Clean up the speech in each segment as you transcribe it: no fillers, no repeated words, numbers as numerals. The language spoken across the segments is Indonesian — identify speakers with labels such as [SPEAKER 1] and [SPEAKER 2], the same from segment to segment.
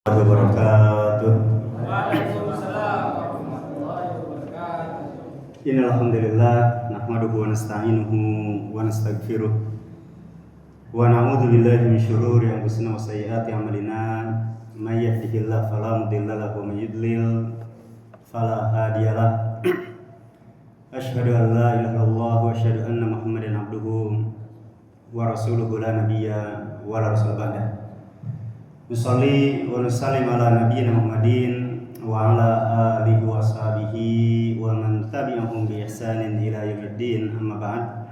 [SPEAKER 1] Wabarakatuh.
[SPEAKER 2] Waalaikumsalam warahmatullahi wabarakatuh.
[SPEAKER 1] Innal hamdalillah nahmaduhu wa nasta'inuhu wa nastaghfiruh wa na'udzu billahi min shururi anfusina wa sayyiati a'malina may yahdihillahu fala mudilla lahu wa may yudlil fala hadiyalah. Asyhadu an la ilaha illallah wa asyhadu anna Muhammadan abduhu wa rasuluhu la nabiyya wa la rasul ba'da. Nusalli wa nusallim ala nabiyyina Muhammadin wa ala alihi wa sahbihi wa man tabi'ahum bi ihsanin ila yaumiddin, amma ba'd.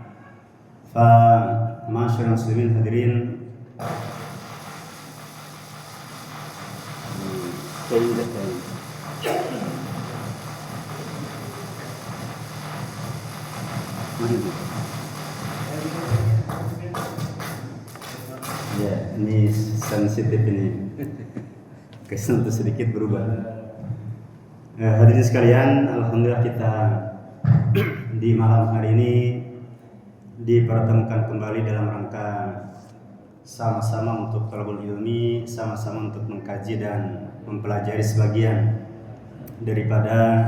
[SPEAKER 1] Fa ma'asyiral muslimin hadirin, ya, ini sensitif ini. Kesan sedikit berubah. Hadirin sekalian, alhamdulillah kita di malam hari ini dipertemukan kembali dalam rangka sama-sama untuk talabul ilmi, sama-sama untuk mengkaji dan mempelajari sebagian daripada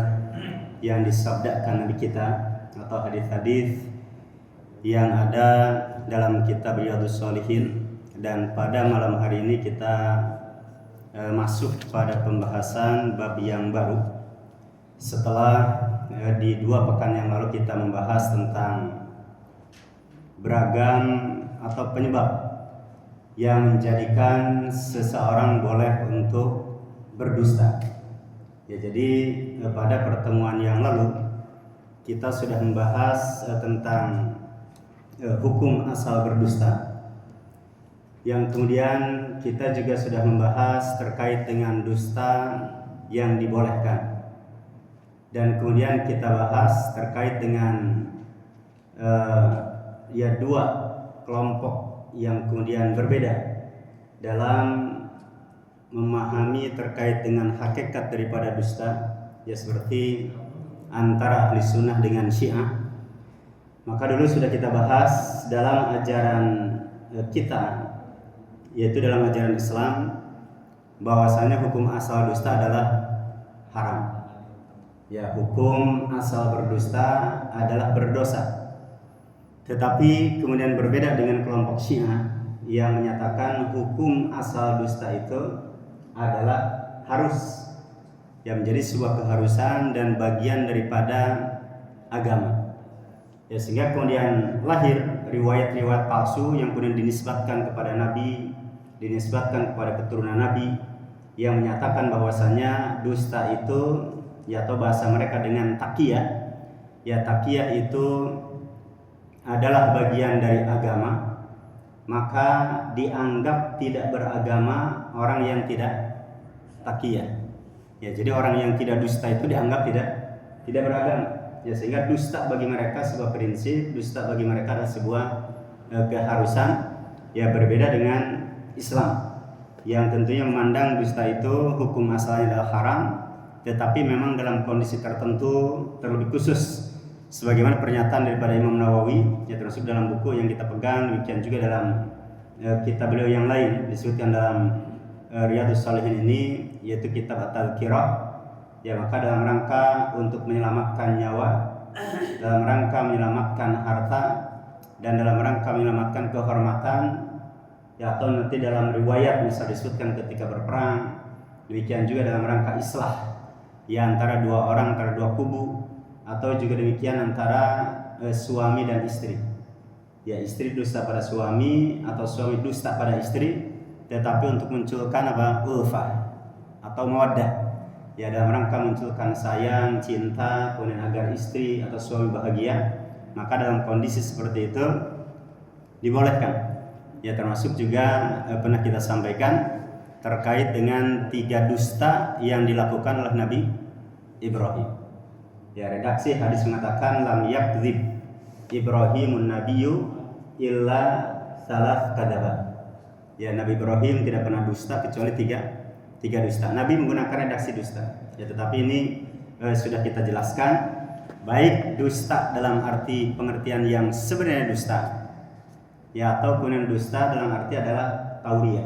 [SPEAKER 1] yang disabdakan Nabi kita atau hadis-hadis yang ada dalam kitab Riyadhus Shalihin. Dan pada malam hari ini kita masuk pada pembahasan bab yang baru setelah di 2 pekan yang lalu kita membahas tentang beragam atau penyebab yang menjadikan seseorang boleh untuk berdusta. Ya, jadi pada pertemuan yang lalu kita sudah membahas tentang hukum asal berdusta. Yang kemudian kita juga sudah membahas terkait dengan dusta yang dibolehkan. Dan kemudian kita bahas terkait dengan 2 kelompok yang kemudian berbeda dalam memahami terkait dengan hakikat daripada dusta, ya, seperti antara ahli sunnah dengan syiah. Maka dulu sudah kita bahas dalam ajaran kita, yaitu dalam ajaran Islam, bahwasanya hukum asal dusta adalah haram. Ya, hukum asal berdusta adalah berdosa. Tetapi kemudian berbeda dengan kelompok Syiah yang menyatakan hukum asal dusta itu adalah harus, yang menjadi sebuah keharusan dan bagian daripada agama. Ya, sehingga kemudian lahir riwayat-riwayat palsu yang kemudian dinisbatkan kepada Nabi, dinisbatkan kepada keturunan Nabi, yang menyatakan bahwasanya dusta itu, ya, atau bahasa mereka dengan taqiyah, ya, taqiyah itu adalah bagian dari agama, maka dianggap tidak beragama orang yang tidak taqiyah. Ya, jadi orang yang tidak dusta itu dianggap tidak beragama. Ya, sehingga dusta bagi mereka sebuah prinsip, dusta bagi mereka adalah sebuah keharusan, ya, berbeda dengan Islam yang tentunya memandang dusta itu hukum asalnya adalah haram, tetapi memang dalam kondisi tertentu, terlebih khusus sebagaimana pernyataan daripada Imam Nawawi, ya, termasuk dalam buku yang kita pegang, demikian juga dalam kitab beliau yang lain disebutkan dalam Riyadhus Shalihin ini, yaitu kitab At-Tadhkirah. Ya, maka dalam rangka untuk menyelamatkan nyawa, dalam rangka menyelamatkan harta, dan dalam rangka menyelamatkan kehormatan, ya, atau nanti dalam riwayat bisa disebutkan ketika berperang, demikian juga dalam rangka islah, ya, antara 2 orang, antara 2 kubu, atau juga demikian antara suami dan istri. Ya, istri dusta pada suami atau suami dusta pada istri, tetapi untuk munculkan ulfah atau mawaddah. Ya, dalam rangka munculkan sayang, cinta, kemudian agar istri atau suami bahagia, maka dalam kondisi seperti itu dibolehkan. Ya, termasuk juga pernah kita sampaikan terkait dengan 3 dusta yang dilakukan oleh Nabi Ibrahim. Ya, redaksi hadis mengatakan lam yakdzib Ibrahimun nabiyyu illa salas kadzaba. Ya, Nabi Ibrahim tidak pernah dusta kecuali 3 dusta. Nabi menggunakan redaksi dusta. Ya, tetapi ini sudah kita jelaskan, baik dusta dalam arti pengertian yang sebenarnya dusta, ya, atau kemudian dusta dalam arti adalah tauriyah.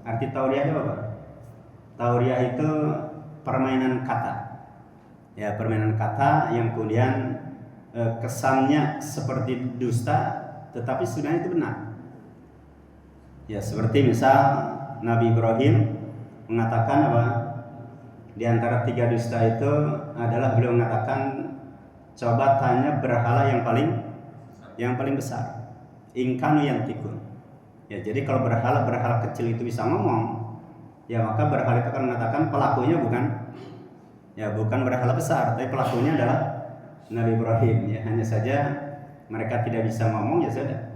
[SPEAKER 1] Arti tauriyah itu apa? Tauriah itu permainan kata. Ya, permainan kata yang kemudian kesannya seperti dusta, tetapi sebenarnya itu benar. Ya, seperti misal Nabi Ibrahim mengatakan apa? Di antara 3 dusta itu adalah beliau mengatakan, coba tanya berhala yang paling besar. Ingkanu yang tikun. Ya, jadi kalau berhala kecil itu bisa ngomong, ya maka berhala itu akan mengatakan pelakunya bukan berhala besar, tapi pelakunya adalah Nabi Ibrahim. Ya, hanya saja mereka tidak bisa ngomong, ya sudah.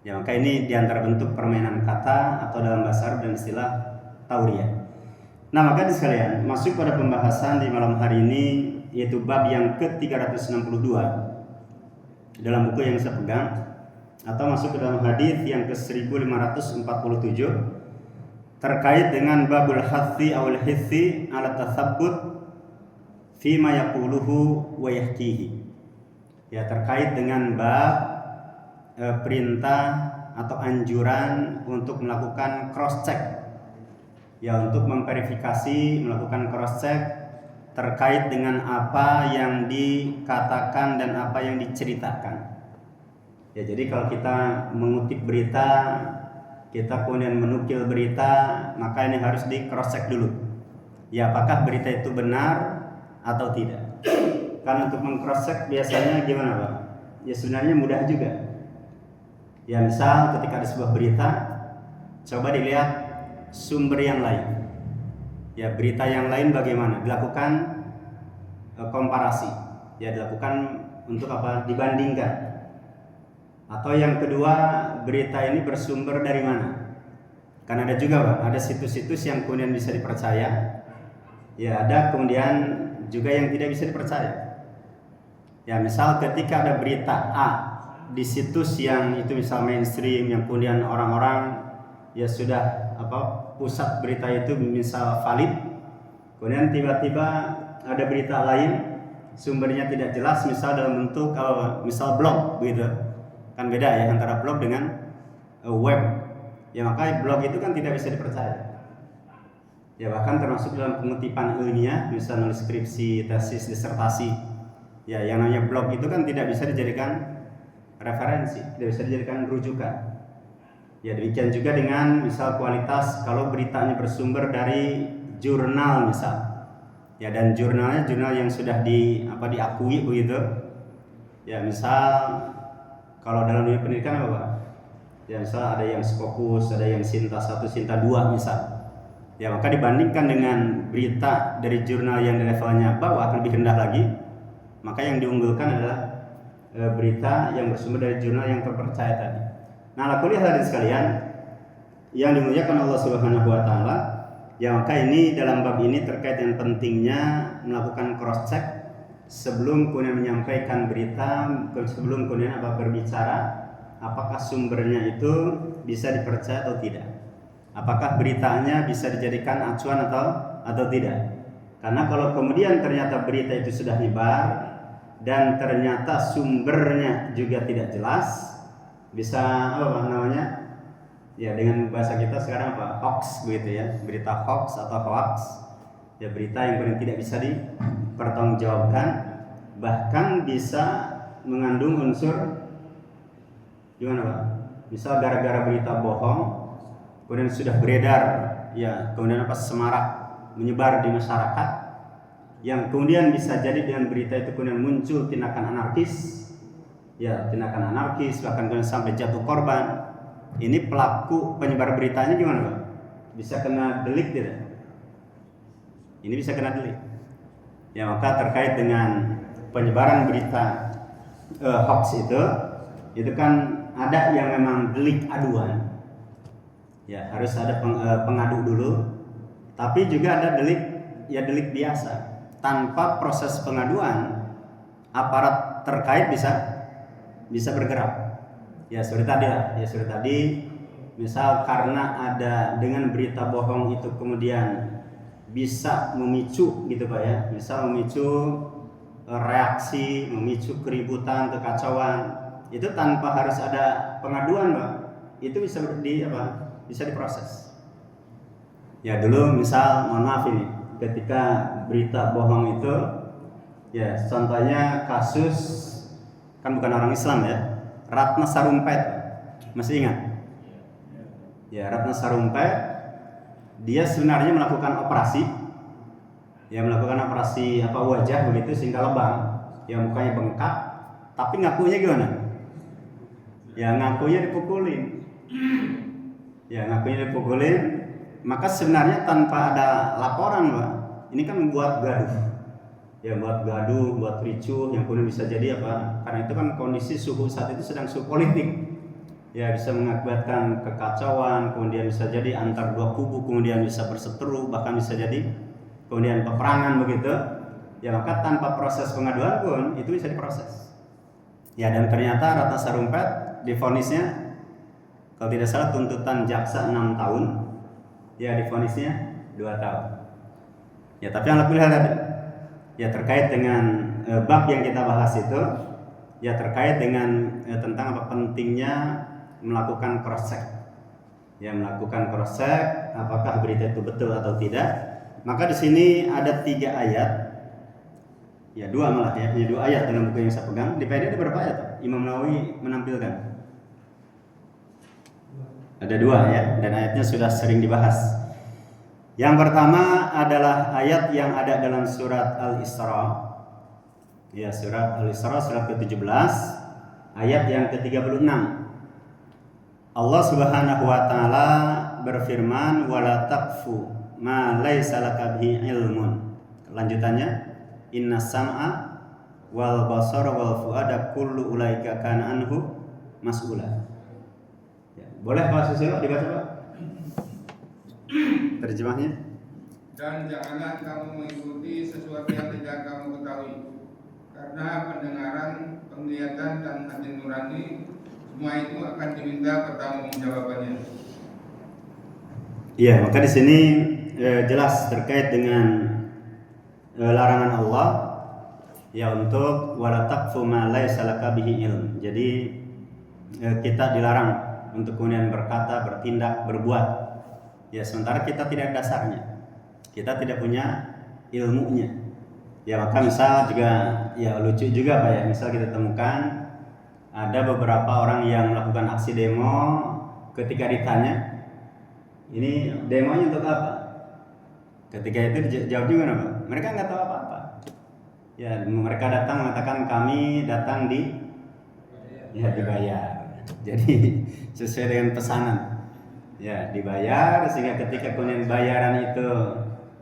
[SPEAKER 1] Ya, maka ini diantara bentuk permainan kata atau dalam bahasa Arab dan istilah tauriah. Nah, maka sekalian masuk pada pembahasan di malam hari ini, yaitu bab yang ke-362 dalam buku yang saya pegang, atau masuk ke dalam hadis yang ke-1547 terkait dengan babul hathi awal hithi ala tathabbut fima yaquluhu wa yahkihi. Ya, terkait dengan bab perintah atau anjuran untuk melakukan cross check. Ya, untuk memverifikasi, melakukan cross check terkait dengan apa yang dikatakan dan apa yang diceritakan. Ya, jadi kalau kita mengutip berita, kita kemudian menukil berita, maka ini harus di cross check dulu. Ya, apakah berita itu benar atau tidak? Kan untuk meng-cross check biasanya gimana, Pak? Ya, sebenarnya mudah juga. Ya, misal ketika ada sebuah berita, coba dilihat sumber yang lain. Ya, berita yang lain bagaimana? Dilakukan komparasi. Ya, dilakukan untuk apa? Dibandingkan. Atau yang kedua, berita ini bersumber dari mana? Kan ada juga, Pak, ada situs-situs yang kemudian bisa dipercaya. Ya, ada kemudian juga yang tidak bisa dipercaya. Ya, misal ketika ada berita A di situs yang itu misal mainstream, yang kemudian orang-orang ya sudah pusat berita itu misal valid, kemudian tiba-tiba ada berita lain sumbernya tidak jelas, misal dalam bentuk misal blog begitu. Kan beda ya antara blog dengan web. Ya, maka blog itu kan tidak bisa dipercaya. Ya, bahkan termasuk dalam pengutipan ilmiah, misal nulis skripsi, tesis, disertasi. Ya, yang namanya blog itu kan tidak bisa dijadikan referensi, tidak bisa dijadikan rujukan. Ya, demikian juga dengan misal kualitas, kalau beritanya bersumber dari jurnal misal. Ya, dan jurnalnya jurnal yang sudah diakui begitu. Ya, misal kalau dalam dunia pendidikan apa, Pak? Ya, misal ada yang Scopus, ada yang Sinta 1, Sinta 2 misal. Ya, maka dibandingkan dengan berita dari jurnal yang di levelnya bawah lebih rendah lagi, maka yang diunggulkan adalah berita yang bersumber dari jurnal yang terpercaya tadi. Nah, lakukan hadirin sekalian yang dimuliakan Allah Subhanahu wa taala, ya maka ini dalam bab ini terkait dengan pentingnya melakukan cross check sebelum kemudian menyampaikan berita, sebelum kemudian berbicara, apakah sumbernya itu bisa dipercaya atau tidak. Apakah beritanya bisa dijadikan acuan atau tidak? Karena kalau kemudian ternyata berita itu sudah nyebar dan ternyata sumbernya juga tidak jelas, bisa ya dengan bahasa kita sekarang hoax begitu ya, berita hoax atau hoax. Ya, berita yang kemudian tidak bisa dipertanggungjawabkan, bahkan bisa mengandung unsur gimana, Pak? Misal gara-gara berita bohong kemudian sudah beredar, ya kemudian semarak menyebar di masyarakat, yang kemudian bisa jadi dengan berita itu kemudian muncul tindakan anarkis, ya tindakan anarkis, bahkan kemudian sampai jatuh korban. Ini pelaku penyebar beritanya gimana, Pak? Bisa kena delik tidak? Ini bisa kena delik. Ya, maka terkait dengan penyebaran berita hoax itu kan ada yang memang delik aduan. Ya, harus ada pengadu dulu. Tapi juga ada delik biasa. Tanpa proses pengaduan, aparat terkait bisa bergerak. Ya, seperti tadi, misal karena ada dengan berita bohong itu kemudian bisa memicu gitu, Pak ya. Misal memicu reaksi, memicu keributan, kekacauan. Itu tanpa harus ada pengaduan, Pak. Itu bisa diproses. Ya dulu misal mohon maaf ini, ketika berita bohong itu, ya contohnya kasus kan bukan orang Islam ya, Ratna Sarumpait, masih ingat? Ya Ratna Sarumpait, dia sebenarnya melakukan operasi, ya melakukan operasi apa wajah begitu sehingga lebam, ya mukanya bengkak, tapi ngakunya gimana? Ya ngakunya dipukulin, maka sebenarnya tanpa ada laporan Pak, ini kan membuat gaduh. Ya buat gaduh, buat ricuh yang kemudian bisa jadi apa? Karena itu kan kondisi suhu saat itu sedang suhu politik. Ya bisa mengakibatkan kekacauan, kemudian bisa jadi antar dua kubu kemudian bisa berseteru, bahkan bisa jadi kemudian peperangan begitu. Ya maka tanpa proses pengaduan pun itu bisa diproses. Ya dan ternyata Ratna Sarumpait divonisnya kalau tidak salah tuntutan jaksa 6 tahun, ya divonisnya 2 tahun. Ya tapi alhamdulillah tadi ya terkait dengan bab yang kita bahas itu, ya terkait dengan tentang apa pentingnya melakukan cross check. Ya melakukan cross check apakah berita itu betul atau tidak. Maka di sini ada 3 ayat. Ya 2 malah ya, hanya 2 ayat dalam buku yang saya pegang. Di PD ada berapa ayat? Imam Nawawi menampilkan. Ada 2 ya, dan ayatnya sudah sering dibahas. Yang pertama adalah ayat yang ada dalam surat Al-Isra. Ya, surat Al-Isra surat ke-17 ayat yang ke-36. Allah Subhanahu wa taala berfirman, "Wala taqfu ma laisa laka bihi ilmun." Lanjutannya, "Innas sam'a wal basara wal fuada kullu ulaika kana anhu mas'ula." Ya, boleh Pak Susilo dibaca Pak? Terjemahnya.
[SPEAKER 3] Dan janganlah kamu mengikuti sesuatu yang tidak kamu ketahui, karena pendengaran, penglihatan dan hati nurani semua itu akan diminta pertanggungjawabannya.
[SPEAKER 1] Iya, maka di sini jelas terkait dengan larangan Allah ya untuk wala taqfu ma laisa laka bihi ilm. Jadi kita dilarang untuk kemudian berkata, bertindak, berbuat ya sementara kita tidak dasarnya, kita tidak punya ilmunya. Ya maka misal juga ya lucu juga Pak ya, misal kita temukan ada beberapa orang yang melakukan aksi demo, ketika ditanya ini demonya untuk apa, ketika itu dijawab juga Pak, mereka nggak tahu apa-apa. Ya mereka datang mengatakan kami datang dibayar, jadi sesuai dengan pesanan. Ya dibayar, sehingga ketika kemudian bayaran itu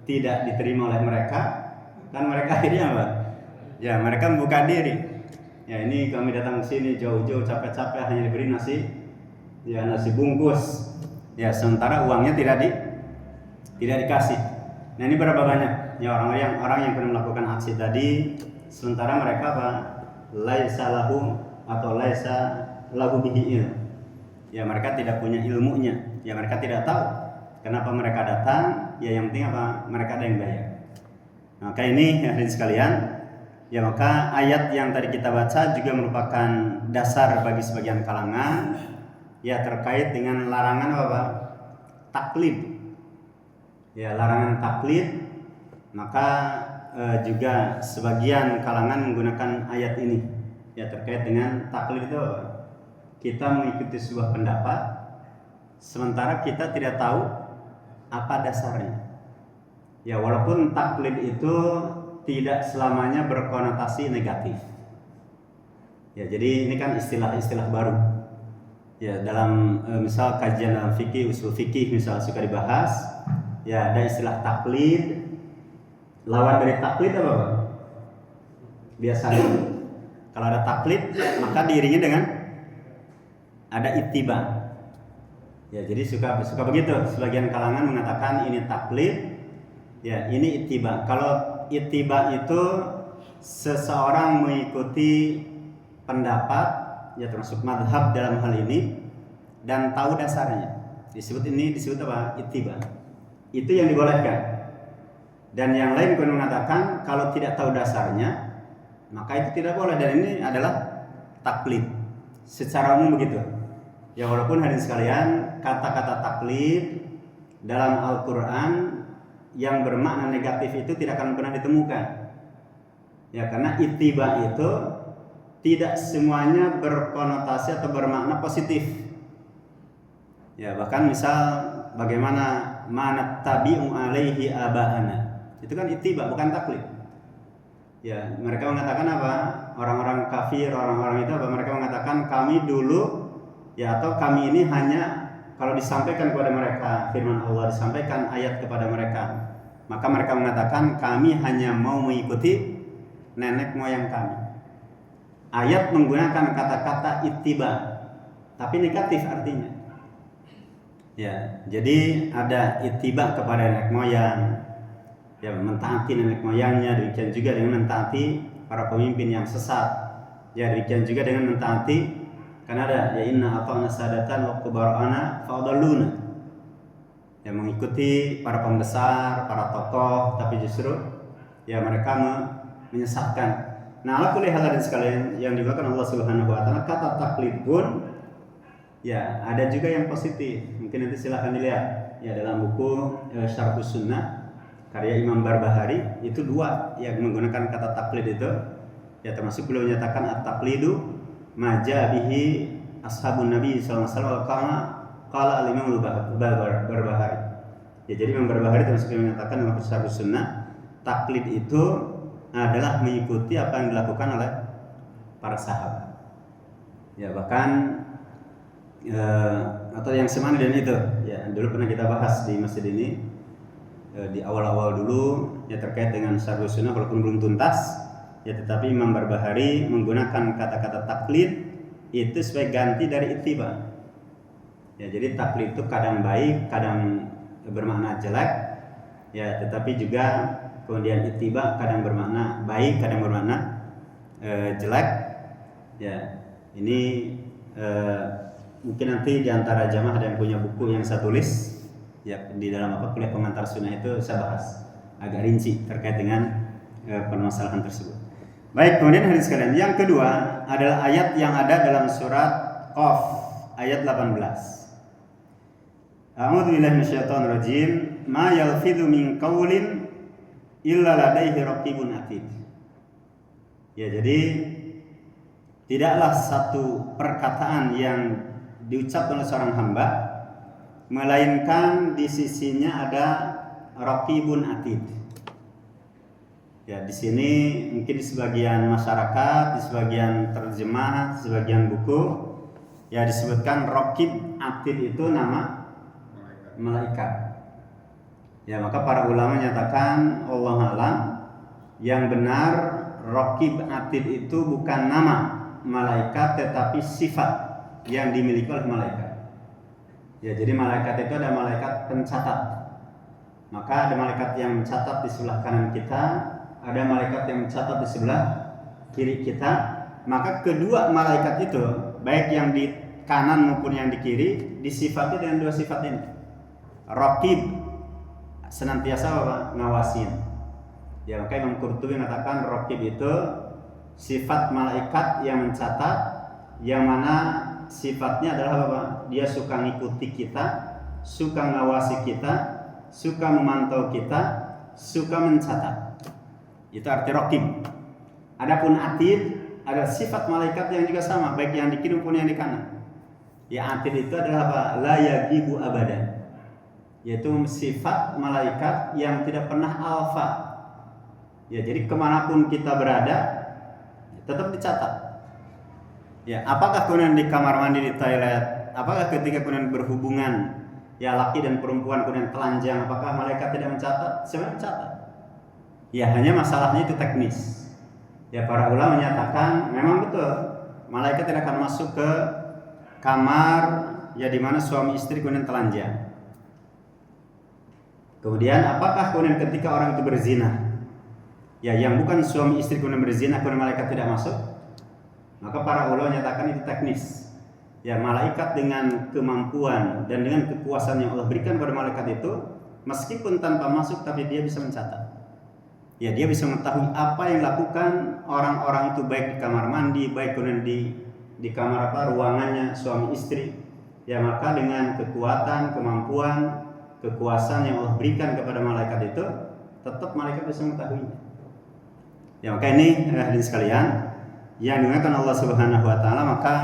[SPEAKER 1] tidak diterima oleh mereka, kan mereka akhirnya apa? Ya mereka membuka diri. Ya ini kami datang ke sini jauh-jauh capek-capek hanya diberi nasi bungkus. Ya sementara uangnya tidak dikasih. Nah ini berapa banyak ya orang yang pernah melakukan aksi tadi, sementara mereka apa? Laisa lahum atau laisa lahu bihi ilm. Ya mereka tidak punya ilmunya. Ya mereka tidak tahu kenapa mereka datang. Ya yang penting apa? Mereka ada yang bayar. Maka ini hadirin sekalian, ya maka ayat yang tadi kita baca juga merupakan dasar bagi sebagian kalangan ya terkait dengan larangan apa? Taklid. Ya larangan taklid. Maka juga sebagian kalangan menggunakan ayat ini ya terkait dengan taklid itu apa? Kita mengikuti sebuah pendapat sementara kita tidak tahu apa dasarnya. Ya walaupun taklid itu tidak selamanya berkonotasi negatif. Ya jadi ini kan istilah-istilah baru. Ya dalam misal kajian dalam fikih, usul fikih misal suka dibahas, ya ada istilah taklid. Lawan dari taklid apa Pak? Biasanya kalau ada taklid maka diiringi dengan ada ittiba. Ya, jadi suka begitu. Sebagian kalangan mengatakan ini taklid, ya ini ittiba. Kalau ittiba itu seseorang mengikuti pendapat, ya termasuk madhab dalam hal ini dan tahu dasarnya. Disebut apa? Ittiba. Itu yang dibolehkan. Dan yang lain pun mengatakan kalau tidak tahu dasarnya, maka itu tidak boleh. Dan ini adalah taklid. Secara umum begitu. Ya walaupun hadirin sekalian kata-kata taklid dalam Al-Quran yang bermakna negatif itu tidak akan pernah ditemukan. Ya, karena ittiba itu tidak semuanya berkonotasi atau bermakna positif. Ya, bahkan misal bagaimana mana tabi'u alaihi aba'ana. Itu kan ittiba, bukan taklid. Ya, mereka mengatakan apa? Orang-orang kafir, orang-orang itu apa? Mereka mengatakan kami dulu ya, atau kami ini hanya kalau disampaikan kepada mereka firman Allah, disampaikan ayat kepada mereka, maka mereka mengatakan kami hanya mau mengikuti nenek moyang kami. Ayat menggunakan kata-kata ittiba, tapi negatif artinya. Ya, jadi ada ittiba kepada nenek moyang, ya mentaati nenek moyangnya, demikian juga dengan mentaati para pemimpin yang sesat. Ya, demikian juga dengan mentaati, karena ada ya inna ata'na sadatan wa kubara'ana fa'adalluna, yang mengikuti para pembesar, para tokoh, tapi justru ya mereka menyesatkan. Nah, ala kulli hal sekalian yang dimakan Allah Subhanahu wa taala, kata taklid pun ya ada juga yang positif. Mungkin nanti silahkan dilihat ya dalam buku Syarhus Sunnah karya Imam Barbahari, itu 2 yang menggunakan kata taklid itu. Ya, termasuk beliau menyatakan at-taqlidu maja bihi ashabun Nabi sallallahu alaihi wasallam kama qala al-Imam Barbahari. Ya, jadi Imam Barbahari termasuk yang menyatakan dalam Syarhus Sunnah, taklid itu adalah mengikuti apa yang dilakukan oleh para sahabat. Ya, bahkan atau yang semana dengan itu. Ya, dulu pernah kita bahas di masjid ini di awal-awal dulu ya terkait dengan Syarhus Sunnah, walaupun belum tuntas. Ya, tetapi Imam Barbahari menggunakan kata-kata taklid itu sebagai ganti dari ittiba. Ya, jadi taklid itu kadang baik, kadang bermakna jelek. Ya, tetapi juga kemudian ittiba kadang bermakna baik, kadang bermakna jelek. Ya, ini mungkin nanti di antara jamaah ada yang punya buku yang saya tulis. Ya, di dalam kuliah pengantar sunnah itu saya bahas agak rinci terkait dengan permasalahan tersebut. Baik, kemudian hadirin sekalian, yang kedua adalah ayat yang ada dalam surat Qaf ayat 18. A'udzu billahi minasyaitonir rajim. Ma yalfidhu min qaulin illa ladaihi raqibun atid. Ya, jadi tidaklah satu perkataan yang diucapkan oleh seorang hamba melainkan di sisinya ada raqibun atid. Ya, di sini mungkin di sebagian masyarakat, di sebagian terjemah, di sebagian buku ya disebutkan raqib atid itu nama malaikat. Ya, maka para ulama menyatakan Allah alam, yang benar raqib atid itu bukan nama malaikat tetapi sifat yang dimiliki oleh malaikat. Ya, jadi malaikat itu ada malaikat pencatat. Maka ada malaikat yang mencatat di sebelah kanan kita, ada malaikat yang mencatat di sebelah kiri kita. Maka kedua malaikat itu, baik yang di kanan maupun yang di kiri, disifati dengan 2 sifat ini. Raqib, senantiasa apa? Ngawasin. Ya, maka Imam Qurtubi mengatakan raqib itu sifat malaikat yang mencatat, yang mana sifatnya adalah apa? Dia suka ngikuti kita, suka ngawasi kita, suka memantau kita, suka mencatat. Itu arti raqib. Adapun atid adalah sifat malaikat yang juga sama, baik yang di kiri maupun yang di kanan. Ya, atid itu adalah apa? La yagibu abadan. Yaitu sifat malaikat yang tidak pernah alfa. Ya, jadi kemanapun kita berada tetap dicatat. Ya, apakah kemudian di kamar mandi, di toilet, apakah ketika kemudian berhubungan ya laki dan perempuan kemudian telanjang, apakah malaikat tidak mencatat? Sebenarnya mencatat. Ya, hanya masalahnya itu teknis. Ya, para ulama menyatakan memang betul malaikat tidak akan masuk ke kamar ya di mana suami istri kemudian telanjang. Kemudian apakah kemudian ketika orang itu berzina, ya yang bukan suami istri kemudian berzina, kemudian malaikat tidak masuk? Maka para ulama menyatakan itu teknis. Ya, malaikat dengan kemampuan dan dengan kekuasaan yang Allah berikan kepada malaikat itu, meskipun tanpa masuk tapi dia bisa mencatat. Ya, dia bisa mengetahui apa yang dilakukan orang-orang itu, baik di kamar mandi, baik kemudian di kamar ruangannya suami istri. Ya, maka dengan kekuatan, kemampuan kekuasaan yang Allah berikan kepada malaikat itu, tetap malaikat bisa mengetahuinya. Ya, maka ini hadirin sekalian yang dimuliakan Allah Subhanahu wa taala, maka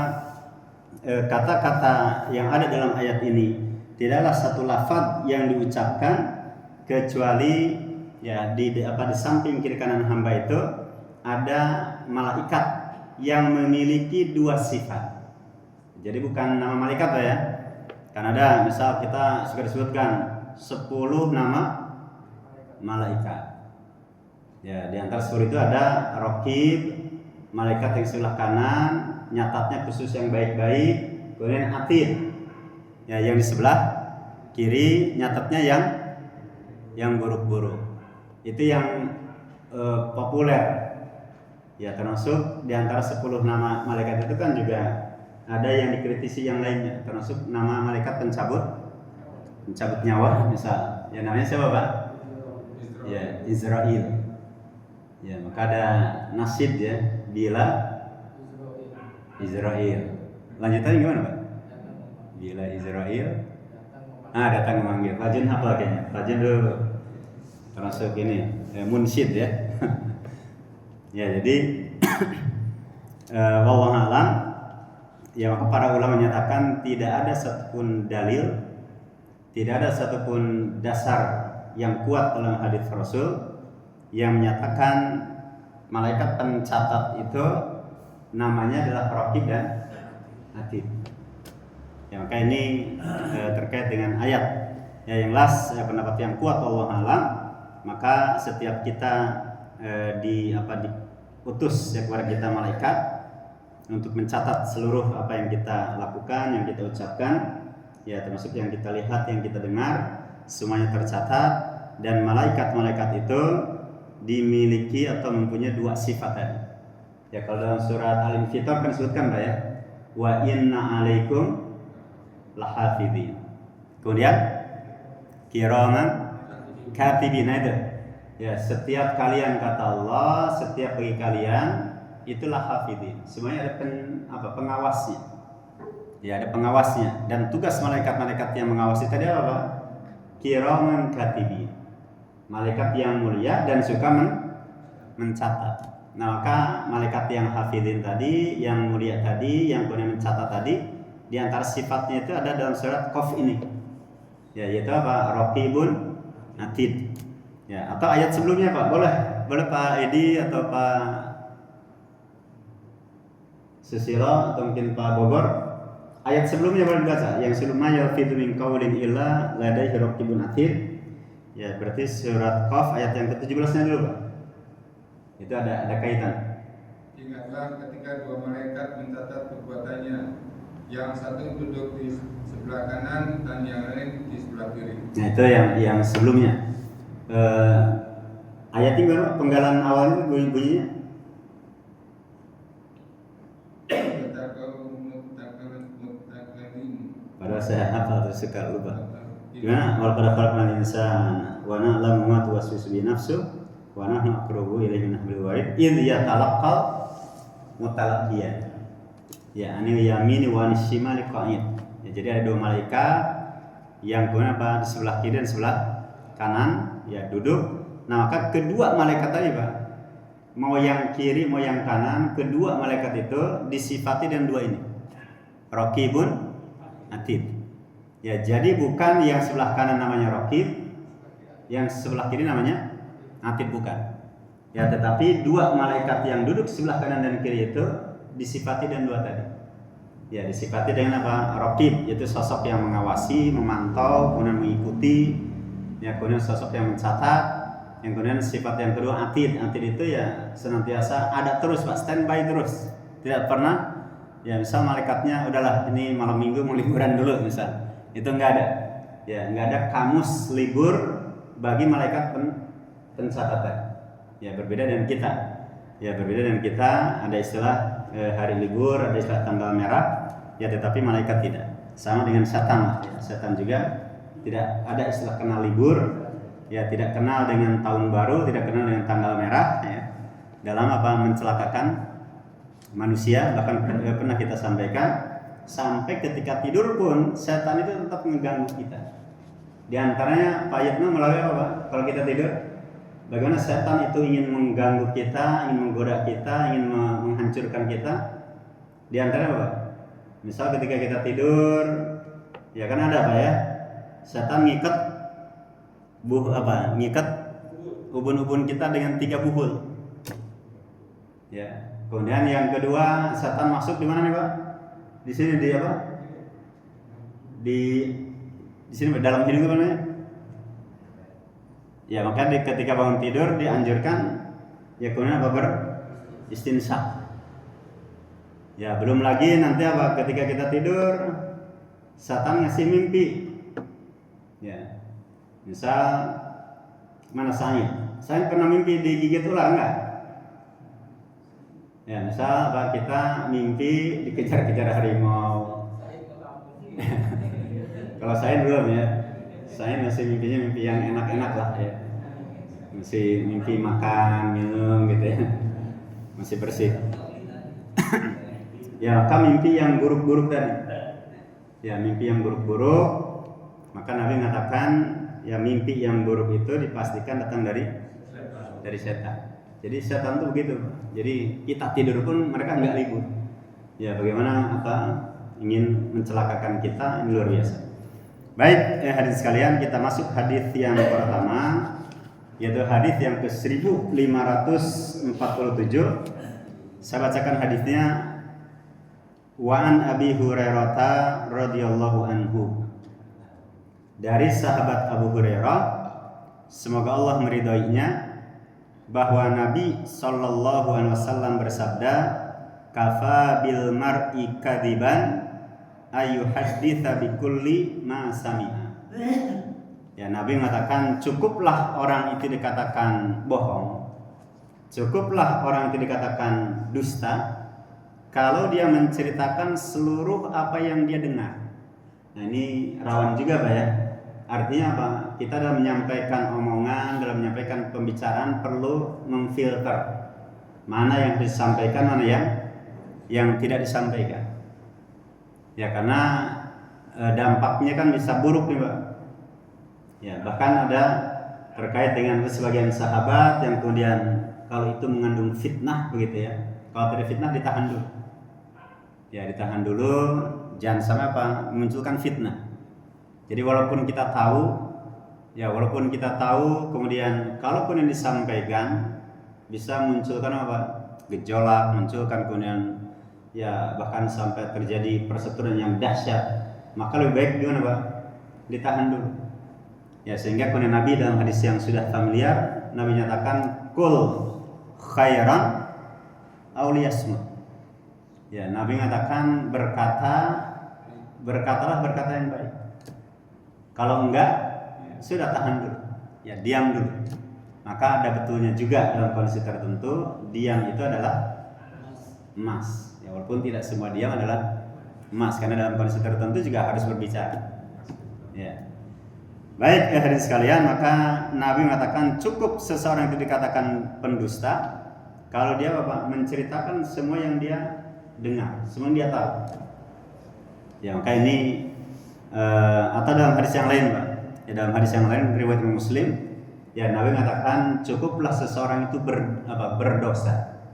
[SPEAKER 1] kata-kata yang ada dalam ayat ini tidaklah satu lafaz yang diucapkan kecuali ya di samping kiri kanan hamba itu ada malaikat yang memiliki dua sifat. Jadi bukan nama malaikat ya. Kan ada misal kita suka disebutkan 10 nama malaikat. Ya, di antara 10 itu ada Raqib, malaikat yang sebelah kanan, nyatatnya khusus yang baik-baik, kemudian Atid. Ya, yang di sebelah kiri nyatatnya yang buruk-buruk. Itu yang populer. Ya, termasuk di antara 10 nama malaikat itu kan juga ada yang dikritisi yang lainnya, termasuk nama malaikat pencabut nyawa, misal. Ya, namanya siapa, Pak? Ya, Israel. Ya, maka ada nasid ya, bila Israel. Lanjutannya gimana, Pak? Bila Israel datang memanggil. Fajin apa kayaknya? Fajin dulu. Termasuk ini, munsyid ya. Ya, jadi wallahu a'lam. Ya, maka para ulama menyatakan tidak ada satupun dalil, tidak ada satupun dasar yang kuat dalam hadis Rasul yang menyatakan malaikat pencatat itu namanya adalah Raqib dan Atid. Ya, maka ini terkait dengan ayat. Ya, yang last pendapat yang kuat Allah alam, maka setiap kita diutus ya kepada kita malaikat untuk mencatat seluruh apa yang kita lakukan, yang kita ucapkan, ya termasuk yang kita lihat, yang kita dengar, semuanya tercatat. Dan malaikat-malaikat itu dimiliki atau mempunyai dua sifat tadi. Ya, kalau dalam surat Al-Infitar kan disebutkan Pak ya, wa inna alaikum lahafidhin. Kemudian kiraman katibin itu. Ya, setiap kalian kata Allah, setiap bagi kalian itulah hafidhin. Semuanya ada pengawasnya. Ya, ada pengawasnya. Dan tugas malaikat-malaikat yang mengawasi tadi apa? Kiraman katibin. Malaikat yang mulia dan suka mencatat. Nah, maka malaikat yang hafidhin tadi, yang mulia tadi, yang kemudian mencatat tadi, di antara sifatnya itu ada dalam surat Qaf ini. Ya, yaitu apa? Raqibun Atid. Ya, atau ayat sebelumnya Pak, boleh Pak Edi atau Pak Susilo atau mungkin Pak Bogor, ayat sebelumnya boleh dibaca, yang sebelumnya yalfidhu min qaulin illa ladaihi raqibun atid. Ya, berarti surat Qaf ayat yang ke-17-nya dulu Pak. Itu ada kaitan.
[SPEAKER 3] Ingatlah ketika dua malaikat mencatat perbuatannya, yang satu duduk di sebelah kanan dan yang lain di sebelah kiri.
[SPEAKER 1] Nah, itu yang sebelumnya. Ayat ini baru penggalan awalnya bunyinya. Padahal saya hafal terus suka lupa. Gimana? Wal qad khalaqnal insana wa na'lamu ma tuwaswisu bi nafsu wa nahnu aqrabu ilayhi min hablil warid idh yatalaqqal mutalaqqiyan. Ya, anil yamini wa anis shimali qa'id. Ya, jadi ada dua malaikat yang kemudian di sebelah kiri dan sebelah kanan ya duduk. Nah, maka kedua malaikat tadi Pak, mau yang kiri mau yang kanan, kedua malaikat itu disifati dengan dua ini, Raqibun Atid. Ya, jadi bukan yang sebelah kanan namanya Raqib, yang sebelah kiri namanya Atid, bukan. Ya, tetapi dua malaikat yang duduk sebelah kanan dan kiri itu disifati dengan dua tadi. Ya, disifati dengan apa? Raqib, yaitu sosok yang mengawasi, memantau, kemudian mengikuti. Ya, kemudian sosok yang mencatat. Yang kemudian sifat yang kedua Atid. Atid itu ya senantiasa ada terus Pak, standby terus. Tidak pernah ya misal malaikatnya udahlah ini malam minggu mau liburan dulu misal. Itu enggak ada. Ya, enggak ada kamus libur bagi malaikat pencatatan. Ya, berbeda dengan kita. Ya, berbeda dengan kita, ada istilah hari libur, ada istilah tanggal merah. Ya, tetapi malaikat tidak. Sama dengan setan. Ya, setan juga tidak ada istilah kenal libur. Ya, tidak kenal dengan tahun baru, tidak kenal dengan tanggal merah ya. Dalam apa mencelakakan manusia, bahkan pernah kita sampaikan sampai ketika tidur pun setan itu tetap mengganggu kita. Di antaranya payetnya melalui apa Pak? Kalau kita tidur, bagaimana setan itu ingin mengganggu kita, ingin menggoda kita, ingin menghancurkan kita. Di antaranya apa? Misal ketika kita tidur, ya kan ada apa ya? Setan ngikat ngikat ubun-ubun kita dengan 3 buhul. Ya. Kemudian yang kedua, setan masuk di mana nih Pak? Di sini di apa? Di sini dalam hidung apa namanya? Ya, maka ketika bangun tidur dianjurkan ya kemudian apa beristinsaq. Ya, belum lagi nanti apa ketika kita tidur setan ngasih mimpi. Ya. Misal mana Said pernah mimpi digigit ular enggak? Ya, misal apa kita mimpi dikejar-kejar harimau. Kalau saya belum ya, saya masih mimpinya mimpi yang enak-enak lah ya, masih mimpi makan, minum gitu ya, masih bersih. Ya, maka mimpi yang buruk-buruk tadi, ya mimpi yang buruk-buruk, maka Nabi mengatakan ya mimpi yang buruk itu dipastikan datang dari setan. Jadi setan itu begitu, jadi kita tidur pun mereka nggak libur. Ya bagaimana ingin mencelakakan kita, ini luar biasa. Baik, hadirin sekalian, kita masuk hadis yang pertama, yaitu hadis yang ke-1547. Saya bacakan hadisnya. Wa an Abi Hurairah radhiyallahu anhu. Dari sahabat Abu Hurairah, semoga Allah meridhoinya, bahwa Nabi sallallahu alaihi wasallam bersabda, "Kafa bil mar'i kadziban ayu haditha bikulli ma sami'a." Ya, Nabi mengatakan cukuplah orang itu dikatakan bohong, cukuplah orang itu dikatakan dusta kalau dia menceritakan seluruh apa yang dia dengar. Nah, ini rawan juga Pak ya. Artinya apa? Kita dalam menyampaikan omongan, dalam menyampaikan pembicaraan perlu memfilter mana yang disampaikan, mana yang tidak disampaikan. Ya, karena dampaknya kan bisa buruk nih Pak. Ya, bahkan ada terkait dengan sebagian sahabat yang kemudian kalau itu mengandung fitnah begitu ya. Kalau tidak fitnah ditahan dulu. Ya, ditahan dulu, jangan sampai memunculkan fitnah. Jadi walaupun kita tahu, kemudian kalaupun yang disampaikan bisa munculkan gejolak, munculkan kemudian ya bahkan sampai terjadi perseteruan yang dahsyat, maka lebih baik gimana Pak? Ditahan dulu. Ya, sehingga kemudian Nabi dalam hadis yang sudah familiar, Nabi nyatakan kul khairan aw liyasmut. Ya, Nabi mengatakan berkatalah berkata yang baik. Kalau enggak, sudah tahan dulu. Ya, diam dulu. Maka ada betulnya juga dalam kondisi tertentu, diam itu adalah emas. Ya, walaupun tidak semua diam adalah emas, karena dalam kondisi tertentu juga harus berbicara. Ya. Baik, hadirin sekalian, maka Nabi mengatakan cukup seseorang itu dikatakan pendusta kalau dia menceritakan semua yang dia dengar, semua yang dia tahu. Ya, maka ini atau dalam hadis yang lain Pak. Ya, dalam hadis yang lain riwayat Muslim, ya Nabi mengatakan cukuplah seseorang itu berdosa.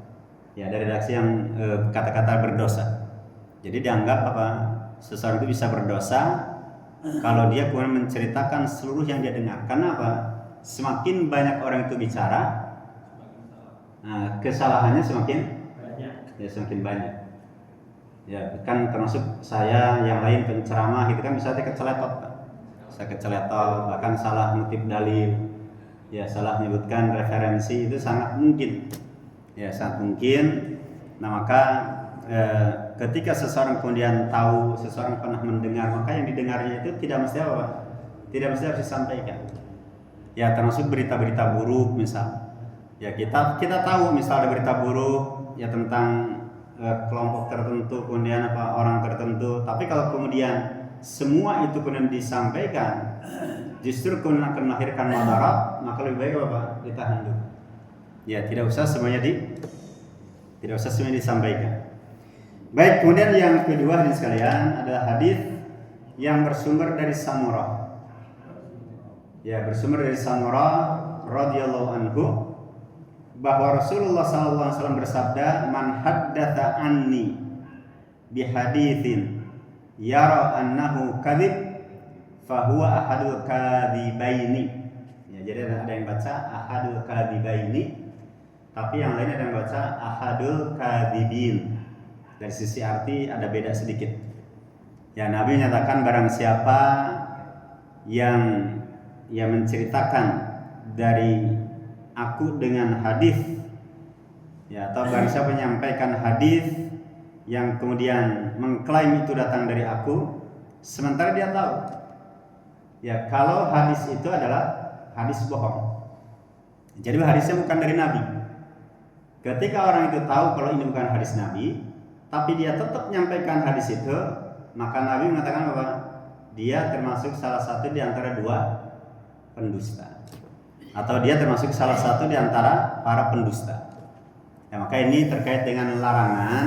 [SPEAKER 1] Ya, dari redaksi yang kata-kata berdosa. Jadi dianggap seseorang itu bisa berdosa kalau dia kemudian menceritakan seluruh yang dia dengar. Karena apa? Semakin banyak orang itu bicara, kesalahannya semakin banyak. Ya, semakin banyak. Ya, kan termasuk saya yang lain penceramah itu kan bisa keceletot, saya keceletot, bahkan salah ngutip dalil, ya salah menyebutkan referensi, itu sangat mungkin. Ya, sangat mungkin. Nah, maka ketika seseorang kemudian tahu, seseorang pernah mendengar, maka yang didengarnya itu tidak mesti tidak mesti harus disampaikan. Ya, termasuk berita-berita buruk misal. Ya, kita tahu misal ada berita buruk ya tentang kelompok tertentu, kemudian orang tertentu, tapi kalau kemudian semua itu kemudian disampaikan, justru kemudian akan melahirkan madarat, maka lebih baik ditahan dulu. Ya, tidak usah semuanya disampaikan. Baik, kemudian yang kedua hadis sekalian adalah hadis yang bersumber dari Samurah. Ya, bersumber dari Samurah radhiyallahu anhu bahwa Rasulullah sallallahu alaihi wasallam bersabda, "Man haddatsa anni bi haditsin yara annahu kadzib fahuwa ahadul kadzibaini." Ya, jadi ada yang baca ahadul kadzibaini, tapi yang lain ada yang baca ahadul kadzibin. Dari sisi arti ada beda sedikit. Ya, Nabi menyatakan barang siapa yang menceritakan dari aku dengan hadis, ya, atau barang siapa menyampaikan hadis yang kemudian mengklaim itu datang dari aku, sementara dia tahu, ya, kalau hadis itu adalah hadis bohong. Jadi hadisnya bukan dari Nabi. Ketika orang itu tahu kalau ini bukan hadis Nabi, tapi dia tetap menyampaikan hadis itu, maka Nabi mengatakan bahwa dia termasuk salah satu di antara dua pendusta, atau dia termasuk salah satu di antara para pendusta. Ya, maka ini terkait dengan larangan,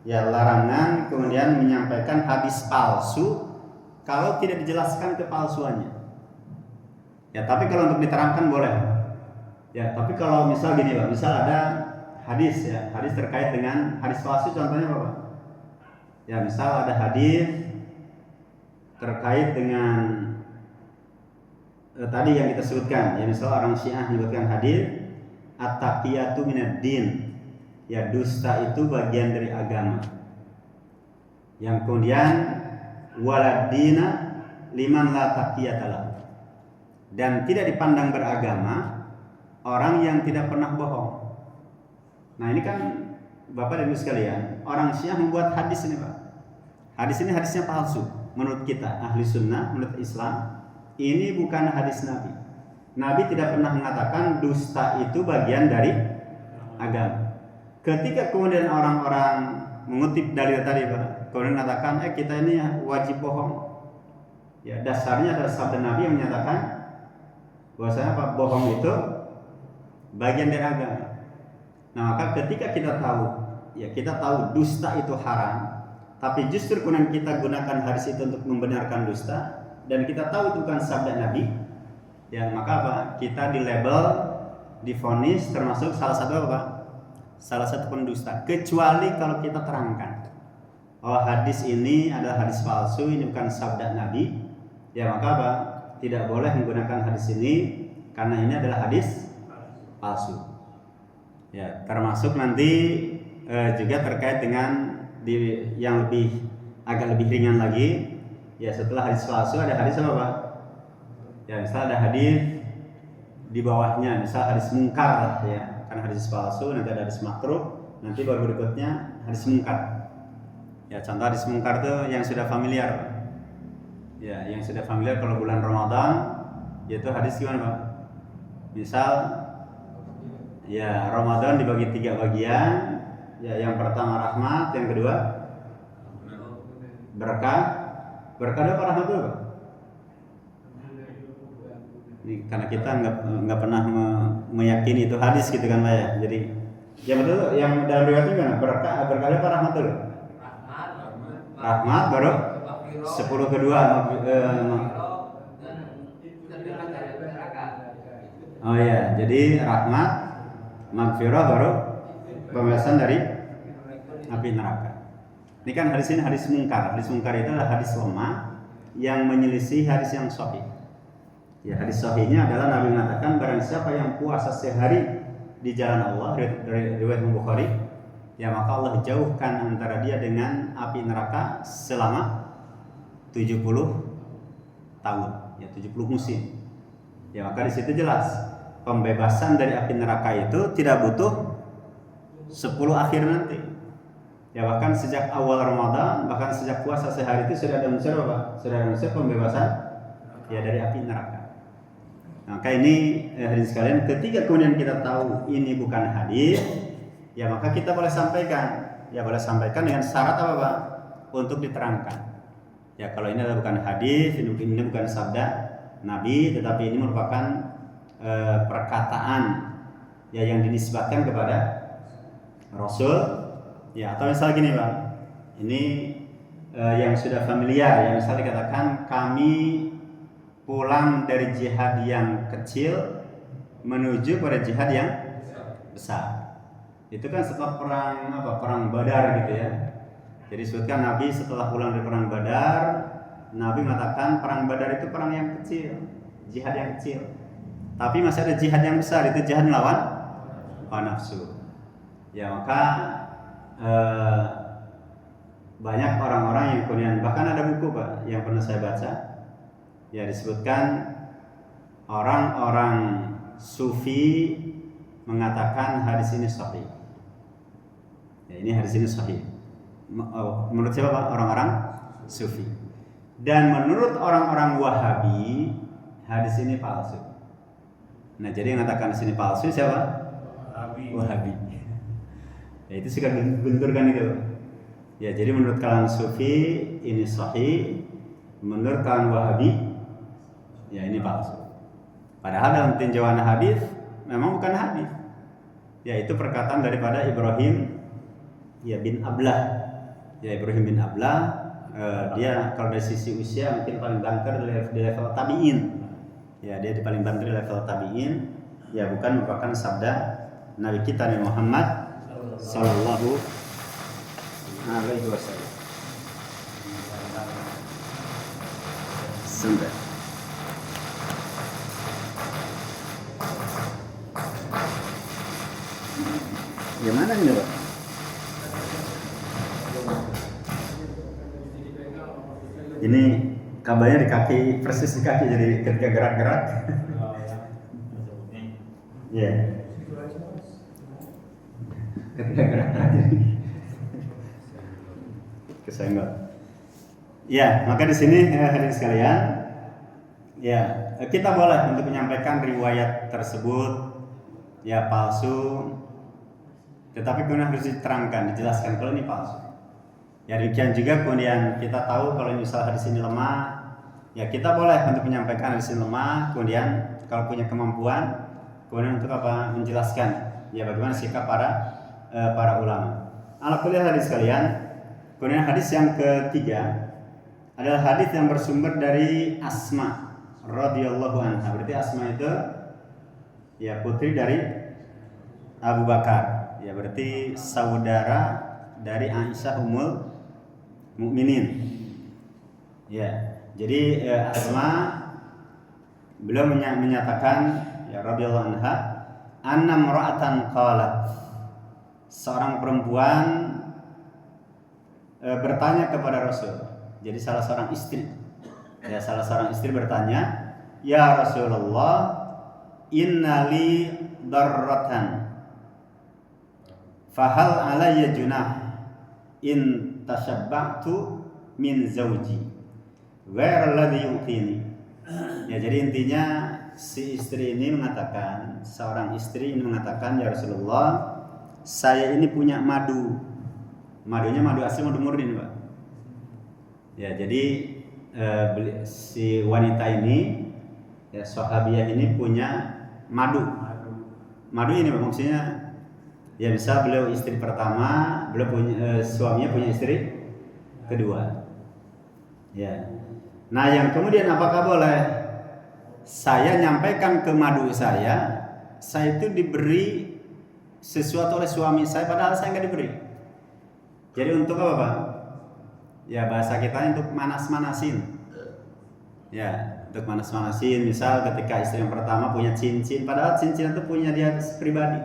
[SPEAKER 1] ya, larangan kemudian menyampaikan hadis palsu kalau tidak dijelaskan kepalsuannya. Ya, tapi kalau untuk diterangkan boleh. Ya, tapi kalau misal gini Pak, misal ada hadis, ya, hadis terkait dengan hadis palsu, contohnya apa Pak? Ya, misal ada hadis terkait dengan tadi yang kita sebutkan, ya, misal orang Syiah menyebutkan hadis at-taqiyatu minad-din, ya, dusta itu bagian dari agama. Yang kemudian waladina liman la taqiyata lahu, dan tidak dipandang beragama orang yang tidak pernah bohong. Nah, ini kan Bapak dan Ibu sekalian, orang Syiah membuat hadis ini Pak. Hadis ini hadisnya palsu menurut kita ahli sunnah, menurut Islam. Ini bukan hadis Nabi. Nabi tidak pernah mengatakan dusta itu bagian dari agama. Ketika kemudian orang-orang mengutip dalil tadi Pak, kemudian mengatakan kita ini wajib bohong. Ya, dasarnya adalah sabda Nabi yang menyatakan bahwasanya apa? Bohong itu bagian dari agama. Nah, maka ketika kita tahu, ya, kita tahu dusta itu haram, tapi justru kemudian kita gunakan hadis itu untuk membenarkan dusta, dan kita tahu itu bukan sabda Nabi, ya, maka apa? Kita di label, divonis termasuk salah satu apa? Salah satu pendusta. Kecuali kalau kita terangkan, oh, hadis ini adalah hadis palsu, ini bukan sabda Nabi, ya, maka apa? Tidak boleh menggunakan hadis ini karena ini adalah hadis palsu. Ya, termasuk nanti juga terkait dengan yang agak lebih ringan lagi. Ya, setelah hadis palsu ada hadis apa Pak? Ya, misal ada hadis di bawahnya, misal hadis mungkar lah, ya. Karena hadis palsu nanti ada hadis makruh, nanti baru berikutnya hadis mungkar. Ya, contoh hadis mungkar itu yang sudah familiar Pak. Ya, yang sudah familiar kalau bulan Ramadan, yaitu hadis gimana Pak? Misal, ya, Ramadan dibagi 3 bagian. Ya, yang pertama rahmat, yang kedua berkah. Berkah apa rahmat itu Pak? Ini karena kita nggak pernah meyakini itu hadis gitu kan Pak, ya. Jadi yang betul, yang dalam riwayat itu gimana? Berkah apa rahmat dulu? Rahmat baru 10 kedua. Oh ya, jadi rahmat, magfirah baru pembebasan dari api neraka. Ini kan hadis ini hadis mungkar. Hadis mungkar itu adalah hadis lemah yang menyelisih hadis yang sahih. Ya, hadis sahihnya adalah Nabi mengatakan barang siapa yang puasa sehari di jalan Allah, dari riwayat Bukhari, ya, maka Allah jauhkan antara dia dengan api neraka selama 70 tahun, ya, 70 musim. Ya, maka di situ jelas pembebasan dari api neraka itu tidak butuh 10 akhir nanti. Ya, bahkan sejak awal Ramadan, bahkan sejak puasa sehari itu sudah ada unsur apa? Sudah ada unsur pembebasan, ya, dari api neraka. Maka ini hadis sekalian, ketika kemudian kita tahu ini bukan hadis, ya, maka kita boleh sampaikan. Ya, boleh sampaikan dengan syarat apa Pak? Untuk diterangkan. Ya, kalau ini adalah bukan hadis, ini bukan sabda Nabi, tetapi ini merupakan perkataan, ya, yang dinisbatkan kepada Rasul. Ya, atau misalnya gini Bang, ini yang sudah familiar, yang misalnya dikatakan kami pulang dari jihad yang kecil menuju pada jihad yang besar. Itu kan setelah perang Badar gitu ya. Jadi sebutkan Nabi setelah pulang dari perang Badar, Nabi mengatakan perang Badar itu perang yang kecil, jihad yang kecil. Tapi masih ada jihad yang besar, itu jihad melawan hawa nafsu. Ya maka banyak orang-orang yang kemudian, bahkan ada buku Pak yang pernah saya baca, ya disebutkan orang-orang sufi mengatakan hadis ini sahih. Ya, ini hadis ini sahih. Menurut siapa Pak? Orang-orang sufi. Dan menurut orang-orang Wahabi hadis ini palsu. Nah jadi yang mengatakan hadis ini palsu siapa? Wahabi. Ya itu suka benturkan itu. Ya jadi menurut kalangan sufi ini sahih, menurut kalangan Wahabi ya ini palsu. Padahal dalam tinjauan hadis memang bukan hadis. Ya itu perkataan daripada Ibrahim ya bin Ablah. Ya Ibrahim bin Ablah dia kalau dari sisi usia mungkin paling banter di level tabi'in. Ya dia paling banter di level tabi'in. Ya bukan merupakan sabda Nabi kita Nabi Muhammad sallallahu alaihi wasallam. Sudah. Gimana ini Pak? Ini kabelnya di kaki, persis di kaki, jadi ketika gerak-gerak. Ya. Ketika gerak-gerak jadi kesenggol. Ya, maka di sini hadirin sekalian, ya kita boleh untuk menyampaikan riwayat tersebut ya palsu, tetapi kemudian harus diterangkan, dijelaskan kalau ini palsu. Ya demikian juga kemudian kita tahu kalau misal hadis ini lemah, ya kita boleh untuk menyampaikan hadis ini lemah, kemudian kalau punya kemampuan, kemudian untuk apa? Menjelaskan ya bagaimana sikap para ulama. Alhamdulillah hadis sekalian. Kemudian hadis yang ketiga adalah hadis yang bersumber dari Asma radhiyallahu anha. Berarti Asma itu ya putri dari Abu Bakar. Ya berarti saudara dari Aisyah Ummul Mukminin. Ya, jadi Asma beliau menyatakan ya radhiyallahu anha, anna imra'atan qalat, seorang perempuan bertanya kepada Rasul. Jadi salah seorang istri bertanya, "Ya Rasulullah, innali darratan. Fahal alayya junah in tashabba'tu min zawji ghairu alladhi yu'tini." Ya jadi intinya si istri ini mengatakan, seorang istri ini mengatakan, "Ya Rasulullah, saya ini punya madu. Madunya madu asli, madu murni Pak." Ya jadi si wanita ini ya sahabiah ini punya madu. Madu ini maksudnya ya bisa beliau istri pertama, beliau punya suaminya punya istri kedua. Ya. Nah, yang kemudian apakah boleh saya nyampaikan ke madu saya itu diberi sesuatu oleh suami saya padahal saya nggak diberi. Jadi untuk apa Pak? Ya bahasa kita untuk manas-manasin. Ya, untuk manas-manasin. Misal ketika istri yang pertama punya cincin, padahal cincin itu punya dia pribadi.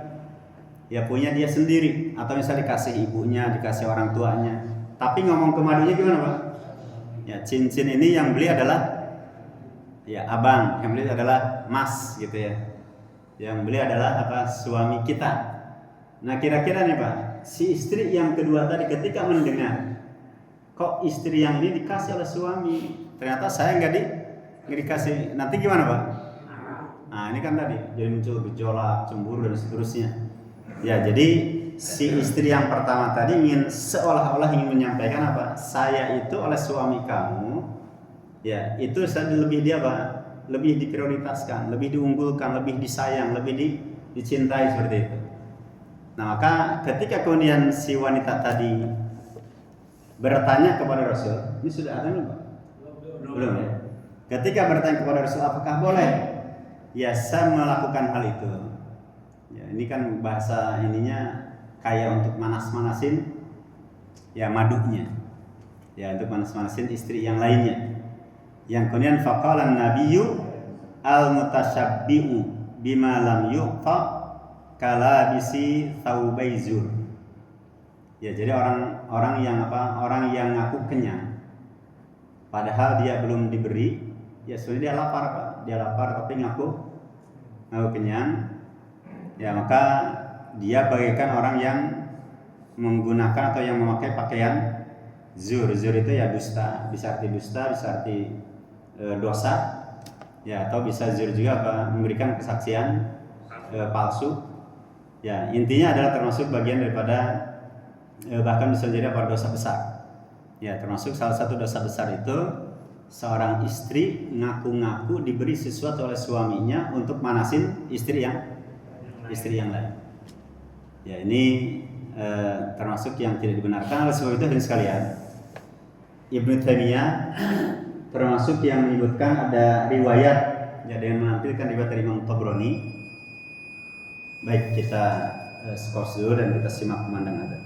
[SPEAKER 1] Ya punya dia sendiri, atau misal dikasih ibunya, dikasih orang tuanya. Tapi ngomong ke madunya gimana Pak? Ya cincin ini yang beli adalah ya abang, yang beli adalah mas gitu ya. Yang beli adalah apa? Suami kita. Nah kira-kira nih Pak, si istri yang kedua tadi ketika mendengar kok istri yang ini dikasih oleh suami, ternyata saya nggak dikasih, nanti gimana Pak? Nah ini kan tadi jadi muncul gejolak, cemburu dan seterusnya. Ya jadi si istri yang pertama tadi seolah-olah ingin menyampaikan apa? Saya itu oleh suami kamu, ya itu lebih dia Pak, lebih diprioritaskan, lebih diunggulkan, lebih disayang, lebih dicintai seperti itu. Nah maka ketika kemudian si wanita tadi bertanya kepada Rasul, ini sudah ada belum Pak? Belum ya. Ketika bertanya kepada Rasul, apakah boleh ya saya melakukan hal itu? Ya, ini kan bahasa ininya kayak untuk manas-manasin ya madunya. Ya, untuk manas-manasin istri yang lainnya. Yang kemudian faqala an-nabiyyu al-mutasyabbi'u bima lam yu'ta kalabisi thawbai zur. Ya, jadi orang yang orang yang ngaku kenyang padahal dia belum diberi, ya sebenarnya dia lapar Pak. Dia lapar tapi ngaku kenyang. Ya, maka dia bagaikan orang yang menggunakan atau yang memakai pakaian zur. Zur itu ya dusta, bisa arti dusta, bisa arti dosa. Ya, atau bisa zur juga memberikan kesaksian palsu. Ya, intinya adalah termasuk bagian daripada bahkan bisa jadi dosa besar. Ya, termasuk salah satu dosa besar itu seorang istri ngaku-ngaku diberi sesuatu oleh suaminya untuk manasin istri yang lain. Ya, ini termasuk yang tidak dibenarkan. Oleh sebab itu hadirin sekalian, Ibnu Taimiyah termasuk yang menyebutkan ada riwayat ya dengan menampilkan riwayat dari Imam Tabrani. Baik, kita skors dulu dan kita simak pemandangan ada.